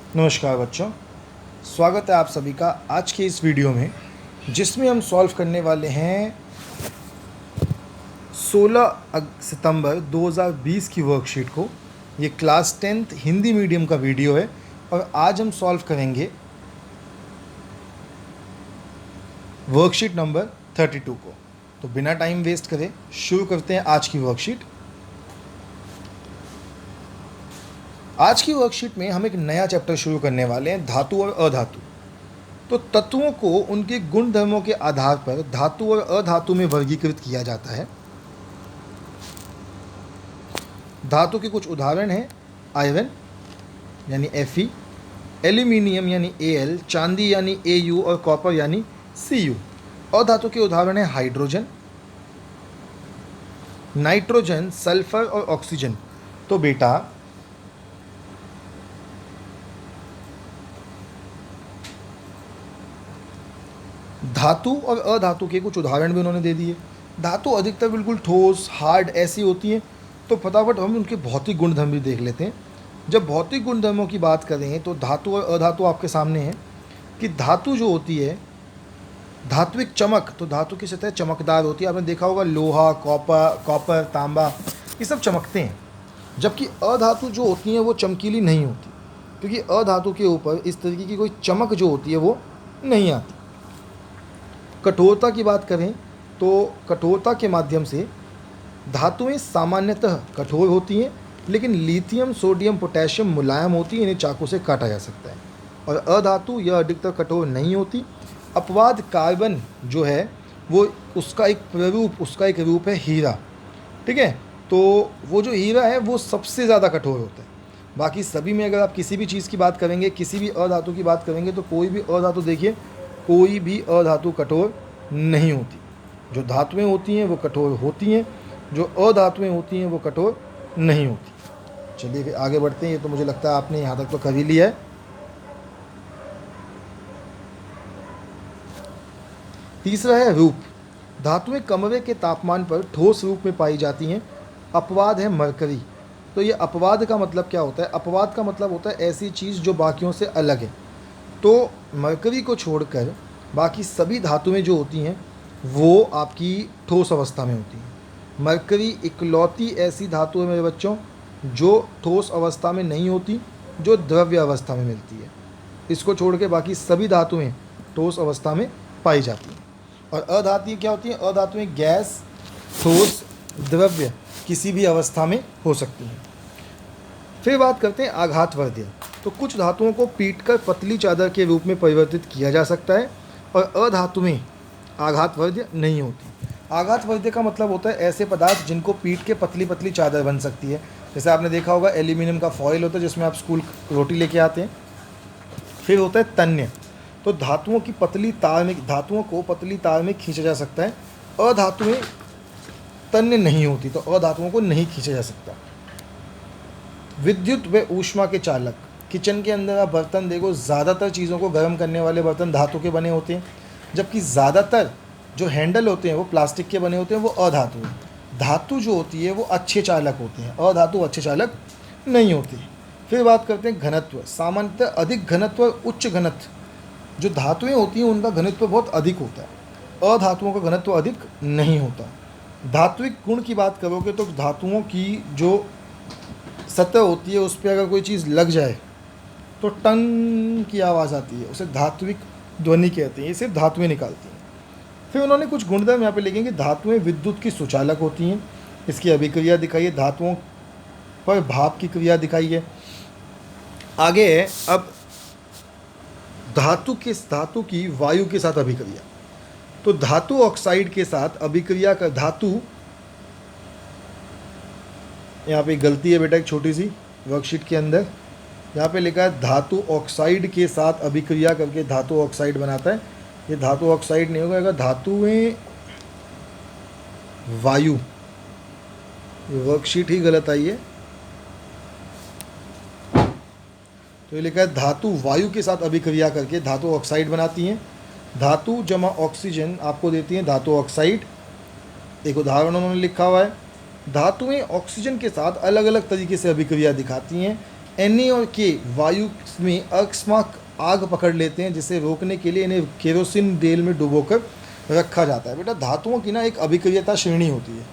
नमस्कार बच्चों, स्वागत है आप सभी का आज के इस वीडियो में, जिसमें हम सॉल्व करने वाले हैं 16 सितंबर 2020 की वर्कशीट को। ये क्लास 10th हिंदी मीडियम का वीडियो है और आज हम सॉल्व करेंगे वर्कशीट नंबर 32 को। तो बिना टाइम वेस्ट करे शुरू करते हैं आज की वर्कशीट। आज की वर्कशीट में हम एक नया चैप्टर शुरू करने वाले हैं, धातु और अधातु। तो तत्वों को उनके गुण धर्मों के आधार पर धातु और अधातु में वर्गीकृत किया जाता है। धातु के कुछ उदाहरण हैं आयरन यानी Fe, एल्यूमिनियम यानी Al, चांदी यानी Au और कॉपर यानी Cu। अधातु के उदाहरण हैं हाइड्रोजन, नाइट्रोजन, सल्फर और ऑक्सीजन। तो बेटा धातु और अधातु के कुछ उदाहरण भी उन्होंने दे दिए। धातु अधिकतर बिल्कुल ठोस हार्ड ऐसी होती हैं, तो फटाफट हम उनके भौतिक गुणधर्म भी देख लेते हैं। जब भौतिक गुणधर्मों की बात करें तो धातु और अधातु आपके सामने है कि धातु जो होती है, धात्विक चमक, तो धातु की सतह चमकदार होती है। आपने देखा होगा लोहा, कॉपर, तांबा, ये सब चमकते हैं। जबकि अधातु जो होती हैं वो चमकीली नहीं होती, क्योंकि अधातु के ऊपर इस तरीके की कोई चमक जो होती है वो नहीं आती। कठोरता की बात करें तो कठोरता के माध्यम से धातुएं सामान्यतः कठोर होती हैं, लेकिन लिथियम, सोडियम, पोटेशियम मुलायम होती हैं, इन्हें चाकू से काटा जा सकता है। और अधातु यह अधिकतर कठोर नहीं होती। अपवाद कार्बन जो है वो उसका एक रूप है हीरा, ठीक है। तो वो जो हीरा है वो सबसे ज़्यादा कठोर होता है। बाकी सभी में अगर आप किसी भी चीज़ की बात करेंगे, किसी भी अधातु की बात करेंगे, तो कोई भी अधातु देखिए, कोई भी अधातु कठोर नहीं होती। जो धातुएं होती हैं वो कठोर होती हैं, जो अधातुएं होती हैं वो कठोर नहीं होती। चलिए फिर आगे बढ़ते हैं। ये तो मुझे लगता है आपने यहाँ तक तो कर ही लिया है। तीसरा है रूप। धातुएं कमरे के तापमान पर ठोस रूप में पाई जाती हैं। अपवाद है मरकरी। तो ये अपवाद का मतलब क्या होता है? अपवाद का मतलब होता है ऐसी चीज़ जो बाकियों से अलग है। तो मरकरी को छोड़कर बाकी सभी धातुएं जो होती हैं वो आपकी ठोस अवस्था में होती हैं। मरकरी इकलौती ऐसी धातु है मेरे बच्चों जो ठोस अवस्था में नहीं होती, जो द्रव्य अवस्था में मिलती है। इसको छोड़ के बाकी सभी धातुएं ठोस अवस्था में पाई जाती हैं। और अधातुएं क्या होती हैं? अधातुएं गैस, ठोस, द्रव्य किसी भी अवस्था में हो सकती हैं। फिर बात करते हैं आघातवर्ध्य। तो कुछ धातुओं को पीटकर पतली चादर के रूप में परिवर्तित किया जा सकता है, और अधातुएं आघातवर्ध्य नहीं होती। आघातवर्ध्य का मतलब होता है ऐसे पदार्थ जिनको पीट के पतली पतली चादर बन सकती है। जैसे आपने देखा होगा एल्यूमिनियम का फॉइल होता है जिसमें आप स्कूल रोटी लेके आते हैं। फिर होता है तन्य। तो धातुओं को पतली तार में खींचा जा सकता है। अधातुएं तन्य नहीं होती, तो अधातुओं को नहीं खींचा जा सकता। विद्युत व ऊष्मा के चालक। किचन के अंदर आप बर्तन देखो, ज़्यादातर चीज़ों को गर्म करने वाले बर्तन धातु के बने होते हैं, जबकि ज़्यादातर जो हैंडल होते हैं वो प्लास्टिक के बने होते हैं, वो अधातु हैं। धातु जो होती है वो अच्छे चालक होते हैं, अधातु अच्छे चालक नहीं होती। फिर बात करते हैं घनत्व। सामान्यतः अधिक घनत्व और उच्च घनत्व जो धातुएं होती हैं उनका घनत्व बहुत अधिक होता है, अधातुओं का घनत्व अधिक नहीं होता। धात्विक गुण की बात करोगे तो धातुओं की जो सतह होती है उस पर अगर कोई चीज़ लग जाए तो टन की आवाज़ आती है, उसे धात्विक ध्वनि कहते हैं। ये सिर्फ धातुएं निकालती हैं। फिर उन्होंने कुछ गुणधर्म यहाँ पे लिखे कि धातुएं विद्युत की सुचालक होती हैं, इसकी अभिक्रिया दिखाई है। धातुओं पर भाप की क्रिया दिखाई है। आगे है अब धातु की वायु के साथ अभिक्रिया। तो धातु ऑक्साइड के साथ अभिक्रिया कर धातु, यहाँ पे गलती है बेटा एक छोटी सी वर्कशीट के अंदर, यहाँ पे लिखा है धातु ऑक्साइड के साथ अभिक्रिया करके धातु ऑक्साइड बनाता है। ये धातु ऑक्साइड नहीं होगा, अगर धातुएं वायु, ये वर्कशीट ही गलत आई है। तो ये लिखा है धातु वायु के साथ अभिक्रिया करके धातु ऑक्साइड बनाती हैं। धातु जमा ऑक्सीजन आपको देती हैं धातु ऑक्साइड। एक उदाहरण उन्होंने लिखा हुआ है, धातुएं ऑक्सीजन के साथ अलग अलग तरीके से अभिक्रिया दिखाती हैं। Na और K वायु में अकस्मात आग पकड़ लेते हैं, जिसे रोकने के लिए इन्हें केरोसिन तेल में डुबोकर रखा जाता है। बेटा धातुओं की ना एक अभिक्रियता श्रेणी होती है।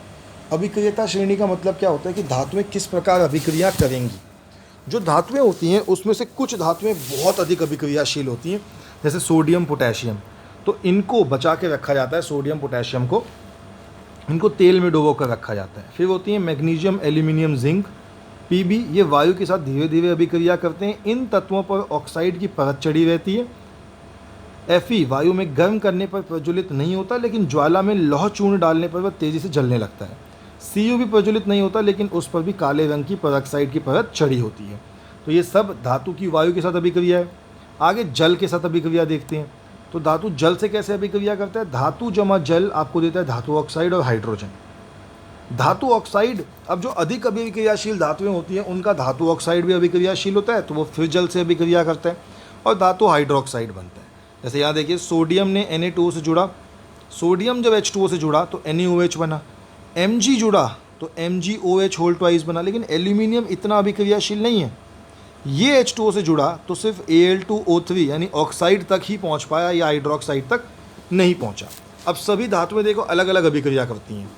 अभिक्रियता श्रेणी का मतलब क्या होता है कि धातुएं किस प्रकार अभिक्रिया करेंगी। जो धातुएं होती हैं उसमें से कुछ धातुएं बहुत अधिक अभिक्रियाशील होती हैं, जैसे सोडियम पोटेशियम, तो इनको बचा के रखा जाता है। सोडियम पोटेशियम को इनको तेल में डुबो कर रखा जाता है। फिर होती है मैग्नीशियम, एल्यूमिनियम, जिंक, पीबी, ये वायु के साथ धीरे धीरे अभिक्रिया करते हैं। इन तत्वों पर ऑक्साइड की परत चढ़ी रहती है। Fe वायु में गर्म करने पर प्रज्वलित नहीं होता, लेकिन ज्वाला में लौह चूर्ण डालने पर वह तेज़ी से जलने लगता है। Cu भी प्रज्वलित नहीं होता, लेकिन उस पर भी काले रंग की परऑक्साइड की परत चढ़ी होती है। तो ये सब धातु की वायु के साथ अभिक्रिया है। आगे जल के साथ अभिक्रिया देखते हैं। तो धातु जल से कैसे अभिक्रिया करता है। धातु जमा जल आपको देता है धातु ऑक्साइड और हाइड्रोजन। धातु ऑक्साइड, अब जो अधिक अभिक्रियाशील धातुएं होती हैं उनका धातु ऑक्साइड भी अभिक्रियाशील होता है, तो वो फिर जल से अभिक्रिया करता है और धातु हाइड्रोक्साइड बनता है। जैसे यहाँ देखिए, सोडियम ने Na2O से जुड़ा, सोडियम जब H2O से जुड़ा तो NaOH बना, Mg जुड़ा तो MgOH होल ट्वाइस बना। लेकिन एल्यूमिनियम इतना अभिक्रियाशील नहीं है, ये H2O से जुड़ा तो सिर्फ Al2O3 यानी ऑक्साइड तक ही पहुँच पाया, या हाइड्रोक्साइड तक नहीं पहुँचा। अब सभी धातुएं देखो अलग अलग अभिक्रिया करती हैं।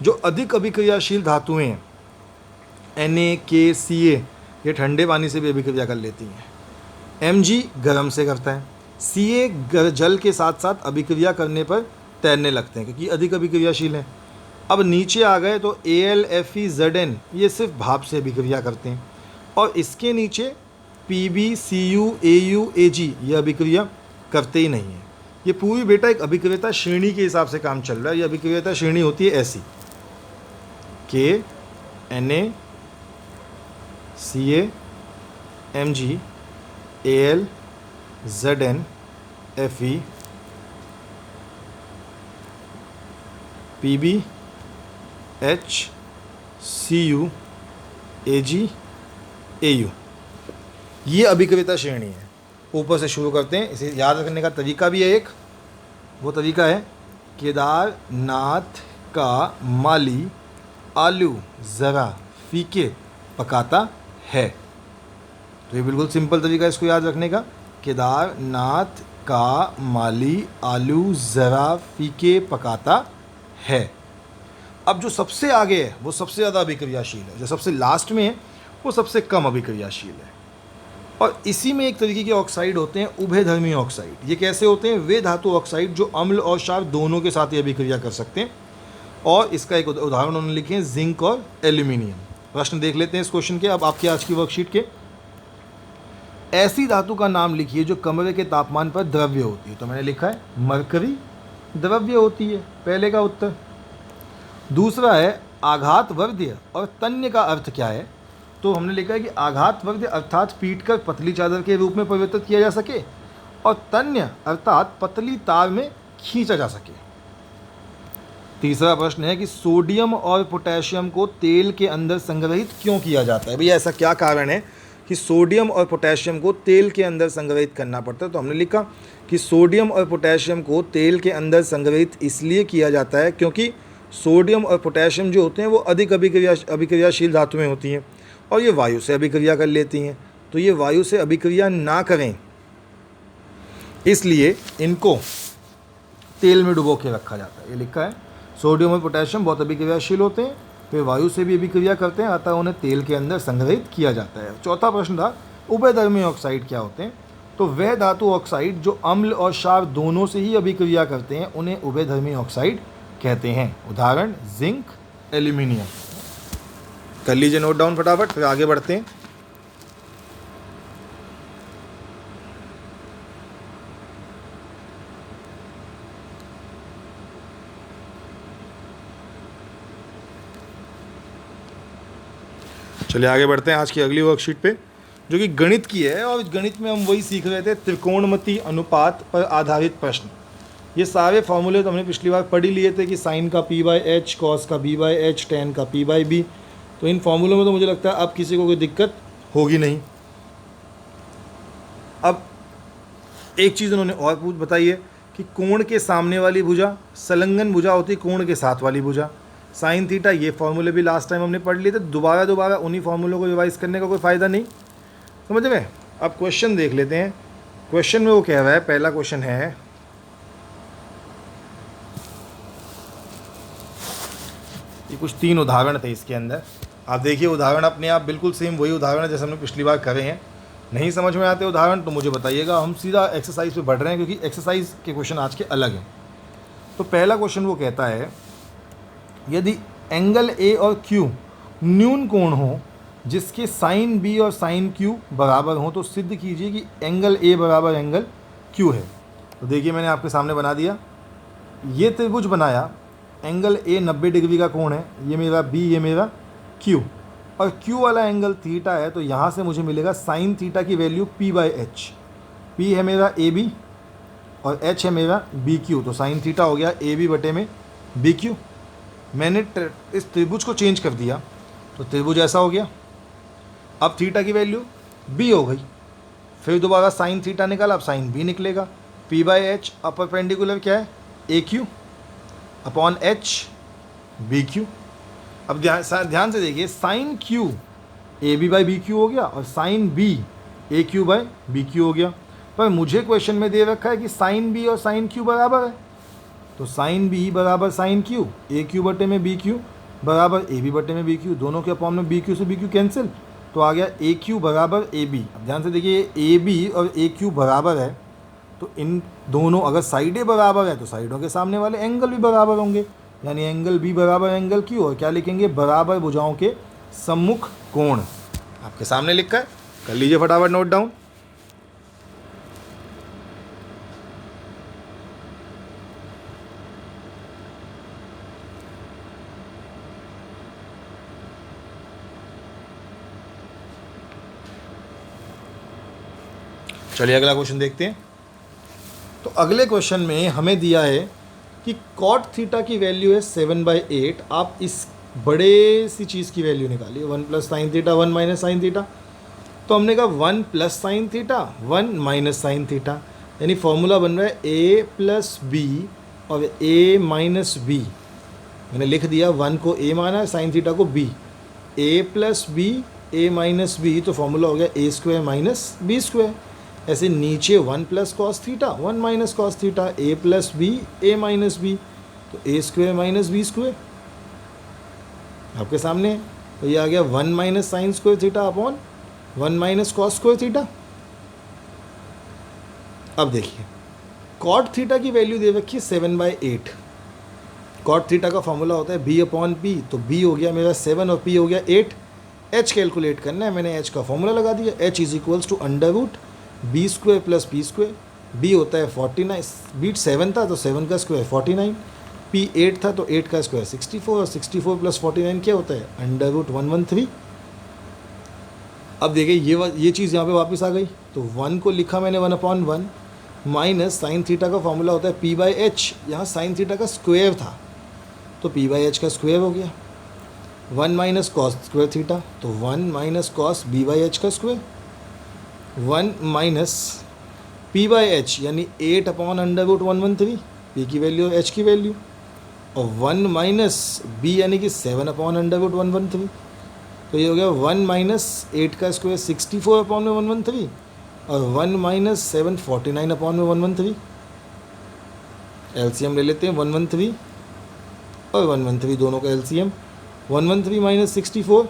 जो अधिक अभिक्रियाशील धातुएं हैं Na, K, Ca, ये ठंडे पानी से भी अभिक्रिया कर लेती हैं। Mg गर्म से करता है। Ca जल के साथ साथ अभिक्रिया करने पर तैरने लगते हैं क्योंकि अधिक अभिक्रियाशील है। अब नीचे आ गए तो Al, Fe, Zn ये सिर्फ भाप से अभिक्रिया करते हैं, और इसके नीचे Pb, Cu, Au, Ag ये अभिक्रिया करते ही नहीं है। ये पूरी बेटा एक अभिक्रियता श्रेणी के हिसाब से काम चल रहा है। ये अभिक्रियता श्रेणी होती है ऐसी, K, Na, Ca, Mg, Al, Zn, Fe, Pb, H, Cu, Ag, Au, ये अभिक्रियता श्रेणी है। ऊपर से शुरू करते हैं। इसे याद रखने का तरीका भी है एक, वो तरीका है केदारनाथ का माली आलू ज़रा फीके पकाता है। तो ये बिल्कुल सिंपल तरीका है इसको याद रखने का। केदारनाथ का माली आलू ज़रा फीके पकाता है। अब जो सबसे आगे है वो सबसे ज़्यादा अभिक्रियाशील है, जो सबसे लास्ट में है वो सबसे कम अभिक्रियाशील है। और इसी में एक तरीके के ऑक्साइड होते हैं उभयधर्मी ऑक्साइड। ये कैसे होते हैं। वे धातु ऑक्साइड जो अम्ल और क्षार दोनों के साथ ही अभिक्रिया कर सकते हैं, और इसका एक उदाहरण उन्होंने लिखे हैं जिंक और एल्यूमिनियम। प्रश्न देख लेते हैं इस क्वेश्चन के। अब आपकी आज की वर्कशीट के, ऐसी धातु का नाम लिखिए जो कमरे के तापमान पर द्रव्य होती है। तो मैंने लिखा है मरकरी द्रव्य होती है, पहले का उत्तर। दूसरा है आघातवर्ध्य और तन्य का अर्थ क्या है। तो हमने लिखा है कि आघातवर्ध्य अर्थात पीट कर पतली चादर के रूप में परिवर्तित किया जा सके, और तन्य अर्थात पतली तार में खींचा जा सके। तीसरा प्रश्न है कि सोडियम और पोटेशियम को तेल के अंदर संग्रहित क्यों किया जाता है। भैया ऐसा क्या कारण है कि सोडियम और पोटेशियम को तेल के अंदर संग्रहित करना पड़ता है। तो हमने लिखा कि सोडियम और पोटेशियम को तेल के अंदर संग्रहित इसलिए किया जाता है क्योंकि सोडियम और पोटेशियम जो होते हैं वो अधिक अभिक्रियाशील धातुएं होती हैं, और ये वायु से अभिक्रिया कर लेती हैं। तो ये वायु से अभिक्रिया ना करें, इसलिए इनको तेल में डुबो के रखा जाता है। ये लिखा है सोडियम और पोटेशियम बहुत अभिक्रियाशील होते हैं, वे वायु से भी अभिक्रिया करते हैं, अतः उन्हें तेल के अंदर संग्रहित किया जाता है। चौथा प्रश्न था उभयधर्मी ऑक्साइड क्या होते हैं। तो वह धातु ऑक्साइड जो अम्ल और क्षार दोनों से ही अभिक्रिया करते हैं उन्हें उभयधर्मी ऑक्साइड कहते हैं। उदाहरण जिंक, एल्यूमिनियम। कर लीजिए नोट डाउन फटाफट, फिर आगे बढ़ते हैं। चलिए आगे बढ़ते हैं आज की अगली वर्कशीट पे, जो कि गणित की है। और गणित में हम वही सीख रहे थे, त्रिकोणमिति अनुपात पर आधारित प्रश्न। ये सारे फॉर्मूले तो हमने पिछली बार पढ़ ही लिए थे कि साइन का p/h, कॉस का b/h, टेन का p/b। तो इन फॉर्मूलों में तो मुझे लगता है अब किसी को कोई दिक्कत होगी नहीं। अब एक चीज़ उन्होंने और बताई है कि कोण के सामने वाली भुजा संलग्न भुजा होती है कोण के साथ वाली भुजा। साइन थीटा, ये फॉर्मूले भी लास्ट टाइम हमने पढ़ लिए थे। दोबारा उन्हीं फॉर्मूलों को रिवाइज करने का कोई फ़ायदा नहीं। समझ में। अब क्वेश्चन देख लेते हैं। क्वेश्चन में वो कह रहा है, पहला क्वेश्चन है, ये कुछ 3 उदाहरण थे इसके अंदर। आप देखिए उदाहरण अपने आप बिल्कुल सेम वही उदाहरण है जैसे हमने पिछली बार करे हैं। नहीं समझ में आते उदाहरण तो मुझे बताइएगा, हम सीधा एक्सरसाइज पे बढ़ रहे हैं क्योंकि एक्सरसाइज के क्वेश्चन आज के अलग हैं। तो पहला क्वेश्चन वो कहता है, यदि एंगल ए और क्यू न्यून कोण हो जिसके साइन बी और साइन क्यू बराबर हों तो सिद्ध कीजिए कि एंगल ए बराबर एंगल क्यू है। तो देखिए मैंने आपके सामने बना दिया, ये त्रिभुज बनाया, एंगल ए 90 डिग्री का कोण है, ये मेरा बी, ये मेरा क्यू, और क्यू वाला एंगल थीटा है। तो यहाँ से मुझे मिलेगा साइन थीटा की value P by H. P है मेरा ए बी और एच है मेरा बी क्यू, तो साइन थीटा हो गया ए बी बटे में बी क्यू। मैंने इस त्रिभुज को चेंज कर दिया तो त्रिभुज ऐसा हो गया। अब थीटा की वैल्यू बी हो गई, फिर दोबारा साइन थीटा निकाला, अब साइन बी निकलेगा। पी बाई एच अब परपेंडिकुलर क्या है, A Q upon H B Q. अब ध्यान से देखिए, sine Q A B by B Q हो गया और sine B A Q by B Q हो गया। पर मुझे क्वेश्चन में दे रखा है कि साइन बी और साइन क्यू बराबर है, तो साइन बी बराबर साइन क्यू, ए क्यू बटे में बी क्यू बराबर ए बी बटे में बी क्यू, दोनों के अपॉन में बी क्यू से बी क्यू कैंसिल, तो आ गया ए क्यू बराबर ए बी। अब ध्यान से देखिए, ए बी और ए क्यू बराबर है तो इन दोनों अगर साइडें बराबर है तो साइडों के सामने वाले एंगल भी बराबर होंगे, यानी एंगल बी बराबर एंगल क्यू। और क्या लिखेंगे, बराबर भुजाओं के सम्मुख कोण। आपके सामने लिखा है, कर लीजिए फटाफट नोट डाउन। चलिए अगला क्वेश्चन देखते हैं। तो अगले क्वेश्चन में हमें दिया है कि कॉट थीटा की वैल्यू है 7/8। आप इस बड़े सी चीज़ की वैल्यू निकालिए, 1 plus sine theta 1 minus sine theta. तो हमने कहा 1 plus sine theta 1 minus sine theta, यानी फॉर्मूला बन रहा है ए प्लस बी और ए माइनस बी। मैंने लिख दिया, 1 को ए माना, साइन थीटा को B, A plus B A minus B, तो फॉर्मूला हो गया A square minus B square. ऐसे नीचे 1 plus cos theta 1 minus cos theta, A plus B A minus B, तो A square minus B square आपके सामने। तो ये आ गया 1 minus sine square theta upon 1 minus cos square theta. अब देखिए, कॉट थीटा की वैल्यू दे रखी है 7/8। कॉट थीटा का फॉर्मूला होता है बी अपॉन पी, तो बी हो गया मेरा 7 और पी हो गया 8। एच कैलकुलेट करना है, मैंने एच का फॉर्मूला लगा दिया, H is equals to under root B square plus P square. B होता है 49, बीट 7 था तो 7 का स्क्वायर 49, पी 8 था तो 8 का स्क्वायर 64, और 64 प्लस 49 क्या होता है, अंडर रूट 113। अब देखिए ये चीज़ यहाँ पे वापस आ गई, तो 1 को लिखा मैंने 1/1 माइनस साइन थीटा का फॉर्मूला होता है पी बाई एच, यहाँ साइन थीटा का स्क्वायर था तो पी बाई एच का स्क्वायर हो गया। 1 माइनस कॉस स्क्वायर थीटा, तो 1 minus cos B by H का square, 1 minus P by H यानी 8 अपॉन अंडर रूट 113, पी की वैल्यू और एच की वैल्यू, और 1 माइनस बी यानी कि 7 अपॉन अंडर रूट 113। तो ये हो गया 1 माइनस 8 का स्क्वायर 64 अपॉन में 113, और 1 माइनस 7 49 अपॉन में 113। एलसीएम ले लेते हैं, 113 और 113 दोनों का एलसीएम, 113 माइनस 64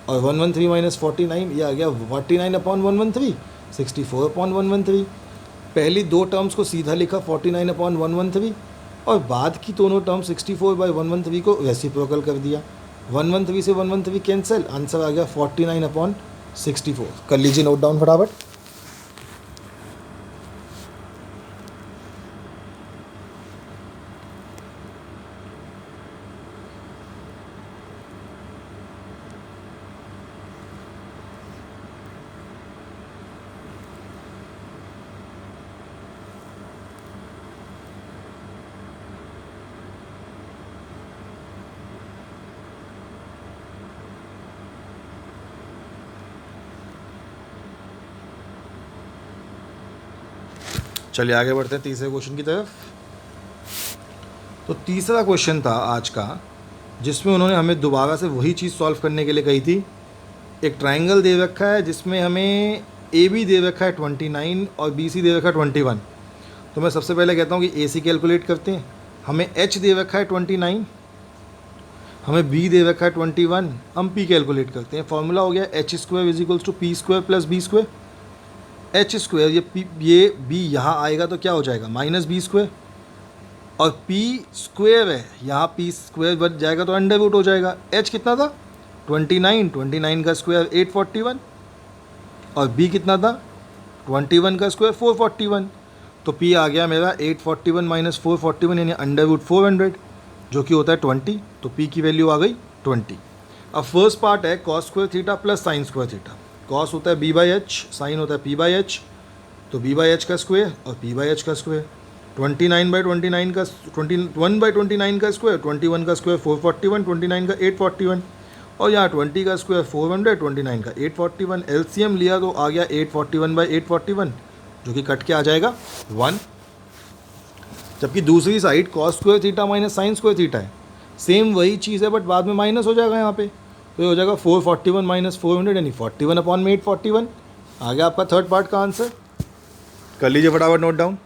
और 113 माइनस 49, ये आ गया 49 अपॉन 113, 64 अपॉन 113। पहली दो टर्म्स को सीधा लिखा 49 अपॉन 113, और बाद की दोनों टर्म 64 बाई 113 को रेसिप्रोकल कर दिया। 113 से 113 कैंसिल, आंसर आ गया 49 अपॉन 64। कर लीजिए नोट डाउन फटाफट। चलिए आगे बढ़ते हैं तीसरे क्वेश्चन की तरफ। तो तीसरा क्वेश्चन था आज का जिसमें उन्होंने हमें दोबारा से वही चीज़ सॉल्व करने के लिए कही थी एक ट्राइंगल दे रखा है जिसमें हमें ए बी दे रखा है 29 और बी सी दे रखा है 21। तो मैं सबसे पहले कहता हूँ कि ए सी कैलकुलेट करते हैं। हमें एच दे रखा है 29, हमें बी दे रखा है 21, हम पी कैलकुलेट करते हैं। फॉर्मूला हो गया H square is equals to P square plus B square. H square ये बी यहाँ आएगा तो क्या हो जाएगा माइनस बी स्क्वायर, और पी स्क्वायर है यहाँ पी स्क्वायर बच जाएगा तो अंडर रूट हो जाएगा। एच कितना था 29, 29 का स्क्वायर 841, और बी कितना था 21 का स्क्वायर 441। तो पी आ गया मेरा 841 माइनस 441 यानी अंडर रूट 400 जो कि होता है 20। तो पी की वैल्यू आ गई 20। अब फर्स्ट पार्ट है cos square theta plus sign square theta. Cos होता है बी बाई एच, साइन होता है पी बाई एच। तो बी बाई एच का स्क्वायर और पी बाई एच का स्क्वायर। 29/29 का 21/29 का स्क्वायर, 21 का स्क्वायर 441, 29 का 841, और यहाँ 20 का स्क्वायर 400, 29 का 841। एलसीएम लिया तो आ गया 841/841 जो कि कट के आ जाएगा 1। जबकि दूसरी side cos square theta minus sine square theta है, सेम वही चीज़ है बट बाद में माइनस हो जाएगा यहाँ पे। तो ये हो जाएगा 441 माइनस 400 यानी 41/841। आ गया आपका थर्ड पार्ट का आंसर। कर लीजिए फटाफट नोट डाउन।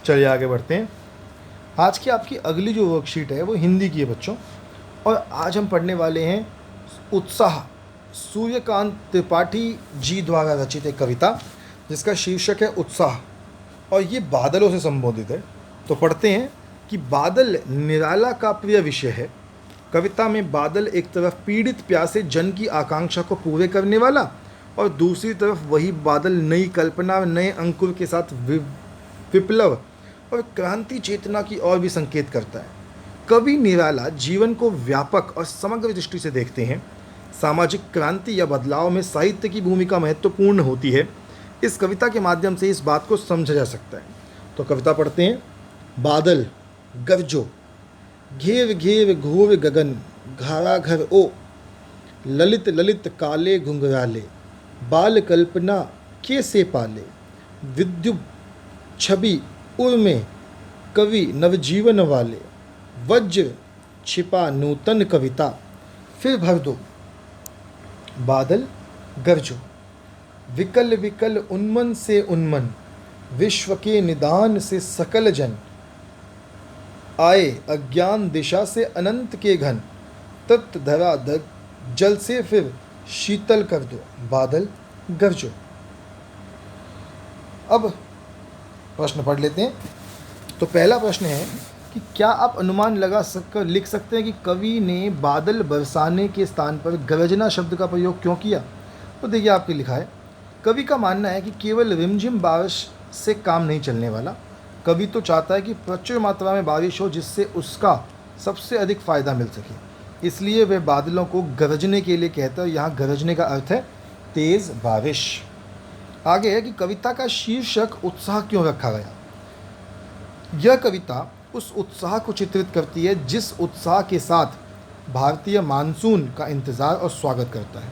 चलिए आगे बढ़ते हैं। आज की आपकी अगली जो वर्कशीट है वो हिंदी की है बच्चों, और आज हम पढ़ने वाले हैं उत्साह, सूर्यकांत त्रिपाठी जी द्वारा रचित एक कविता जिसका शीर्षक है उत्साह, और ये बादलों से संबोधित है। तो पढ़ते हैं कि बादल निराला का प्रिय विषय है। कविता में बादल एक तरफ पीड़ित प्यासे जन की आकांक्षा को पूरे करने वाला, और दूसरी तरफ वही बादल नई कल्पना, नए अंकुर के साथ विप्लव और क्रांति चेतना की ओर भी संकेत करता है। कवि निराला जीवन को व्यापक और समग्र दृष्टि से देखते हैं। सामाजिक क्रांति या बदलाव में साहित्य की भूमिका महत्वपूर्ण होती है। इस कविता के माध्यम से इस बात को समझा जा सकता है। तो कविता पढ़ते हैं। बादल गरजो, घेर घेर घोर गगन, घारा घर ओ, ललित ललित काले घुंघराले, बाल कल्पना कैसे पाले, विद्युत छवि उर्मे कवि नवजीवन वाले, वज्र छिपा नूतन कविता, फिर भर दो। बादल गरजो, विकल विकल उन्मन से उन्मन, विश्व के निदान से सकल जन, आए अज्ञान दिशा से अनंत के घन, तत्त धरा जल से फिर शीतल कर दो। बादल गरजो। अब प्रश्न पढ़ लेते हैं। तो पहला प्रश्न है कि क्या आप अनुमान लिख सकते हैं कि कवि ने बादल बरसाने के स्थान पर गरजना शब्द का प्रयोग क्यों किया। तो देखिए आपके लिखा है, कवि का मानना है कि केवल रिमझिम बारिश से काम नहीं चलने वाला। कवि तो चाहता है कि प्रचुर मात्रा में बारिश हो जिससे उसका सबसे अधिक फ़ायदा मिल सके, इसलिए वह बादलों को गरजने के लिए कहता है। यहाँ गरजने का अर्थ है तेज़ बारिश। आगे है कि कविता का शीर्षक उत्साह क्यों रखा गया। यह कविता उस उत्साह को चित्रित करती है जिस उत्साह के साथ भारतीय मानसून का इंतज़ार और स्वागत करता है।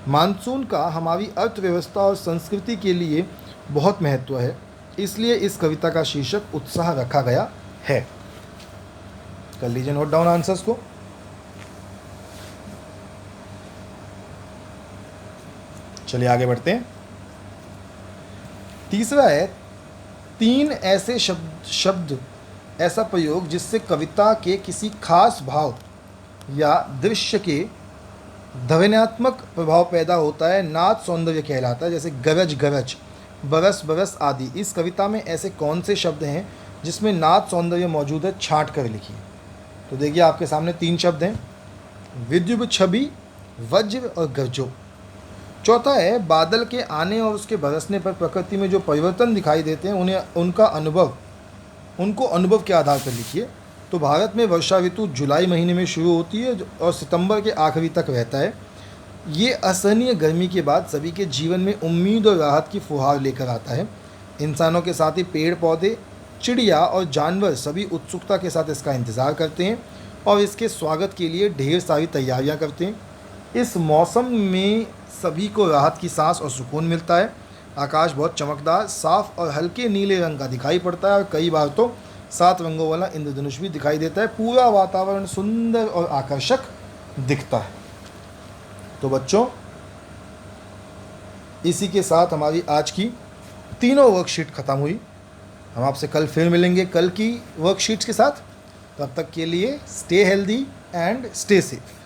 मानसून का हमारी अर्थव्यवस्था और संस्कृति के लिए बहुत महत्व है, इसलिए इस कविता का शीर्षक उत्साह रखा गया है। कर लीजिए नोट डाउन आंसर्स को। चलिए आगे बढ़ते हैं। तीसरा है 3 ऐसे शब्द ऐसा प्रयोग जिससे कविता के किसी खास भाव या दृश्य के ध्वन्यात्मक प्रभाव पैदा होता है। नाद सौंदर्य कहलाता है, जैसे गरज गरज, बरस बरस आदि। इस कविता में ऐसे कौन से शब्द हैं जिसमें नाद सौंदर्य मौजूद है, छांट कर लिखिए। तो देखिए आपके सामने 3 शब्द हैं, विद्युत छवि, वज्र और गरजो। चौथा है बादल के आने और उसके बरसने पर प्रकृति में जो परिवर्तन दिखाई देते हैं उनको अनुभव के आधार पर लिखिए। तो भारत में वर्षा ऋतु जुलाई महीने में शुरू होती है और सितंबर के आखिरी तक रहता है। ये असहनीय गर्मी के बाद सभी के जीवन में उम्मीद और राहत की फुहार लेकर आता है। इंसानों के साथ ही पेड़ पौधे चिड़िया और जानवर सभी उत्सुकता के साथ इसका इंतज़ार करते हैं और इसके स्वागत के लिए ढेर सारी तैयारियां करते हैं। इस मौसम में सभी को राहत की सांस और सुकून मिलता है। आकाश बहुत चमकदार, साफ और हल्के नीले रंग का दिखाई पड़ता है और कई बार तो 7 रंगों वाला इंद्रधनुष भी दिखाई देता है। पूरा वातावरण सुंदर और आकर्षक दिखता है। तो बच्चों, इसी के साथ हमारी आज की तीनों वर्कशीट ख़त्म हुई। हम आपसे कल फिर मिलेंगे कल की वर्कशीट्स के साथ। तब तक के लिए stay healthy and stay safe.